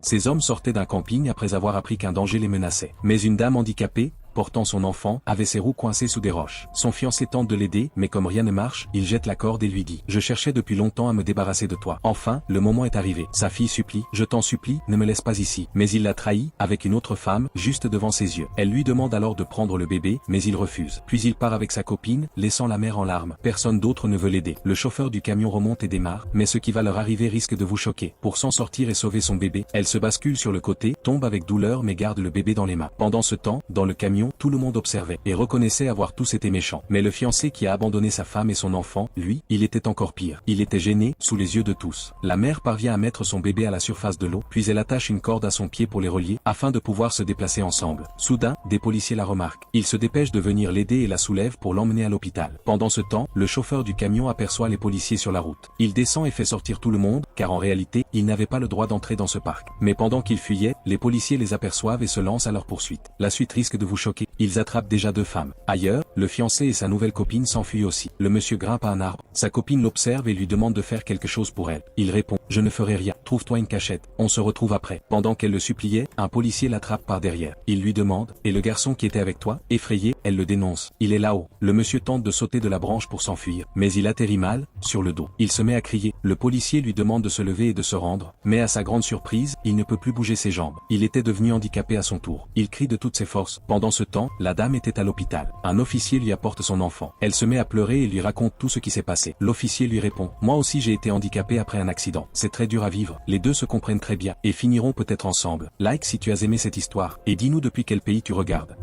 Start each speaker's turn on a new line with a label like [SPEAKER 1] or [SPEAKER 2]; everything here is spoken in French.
[SPEAKER 1] Ces hommes sortaient d'un camping après avoir appris qu'un danger les menaçait. Mais une dame handicapée, portant son enfant, avait ses roues coincées sous des roches. Son fiancé tente de l'aider, mais comme rien ne marche, il jette la corde et lui dit « Je cherchais depuis longtemps à me débarrasser de toi. Enfin, le moment est arrivé. » Sa fille supplie « Je t'en supplie, ne me laisse pas ici. » Mais il la trahit, avec une autre femme, juste devant ses yeux. Elle lui demande alors de prendre le bébé, mais il refuse. Puis il part avec sa copine, laissant la mère en larmes. Personne d'autre ne veut l'aider. Le chauffeur du camion remonte et démarre, mais ce qui va leur arriver risque de vous choquer. Pour s'en sortir et sauver son bébé, elle se bascule sur le côté, tombe avec douleur mais garde le bébé dans les mains. Pendant ce temps, dans le camion, tout le monde observe et reconnaissait avoir tous été méchants. Mais le fiancé qui a abandonné sa femme et son enfant, lui, il était encore pire. Il était gêné, sous les yeux de tous. La mère parvient à mettre son bébé à la surface de l'eau, puis elle attache une corde à son pied pour les relier, afin de pouvoir se déplacer ensemble. Soudain, des policiers la remarquent. Ils se dépêchent de venir l'aider et la soulèvent pour l'emmener à l'hôpital. Pendant ce temps, le chauffeur du camion aperçoit les policiers sur la route. Il descend et fait sortir tout le monde, car en réalité, il n'avait pas le droit d'entrer dans ce parc. Mais pendant qu'ils fuyaient, les policiers les aperçoivent et se lancent à leur poursuite. La suite risque de vous choquer. Ils attrapent déjà 2 femmes. Ailleurs, le fiancé et sa nouvelle copine s'enfuient aussi. Le monsieur grimpe à un arbre. Sa copine l'observe et lui demande de faire quelque chose pour elle. Il répond « Je ne ferai rien. Trouve-toi une cachette. On se retrouve après. » Pendant qu'elle le suppliait, un policier l'attrape par derrière. Il lui demande « Et le garçon qui était avec toi ?» Effrayée, elle le dénonce. Il est là-haut. Le monsieur tente de sauter de la branche pour s'enfuir, mais il atterrit mal, sur le dos. Il se met à crier. Le policier lui demande de se lever et de se rendre, mais à sa grande surprise, il ne peut plus bouger ses jambes. Il était devenu handicapé à son tour. Il crie de toutes ses forces. Pendant ce temps, la dame était à l'hôpital. Un officier lui apporte son enfant. Elle se met à pleurer et lui raconte tout ce qui s'est passé. L'officier lui répond « Moi aussi j'ai été handicapé après un accident. C'est très dur à vivre. » Les deux se comprennent très bien et finiront peut-être ensemble. Like si tu as aimé cette histoire et dis-nous depuis quel pays tu regardes.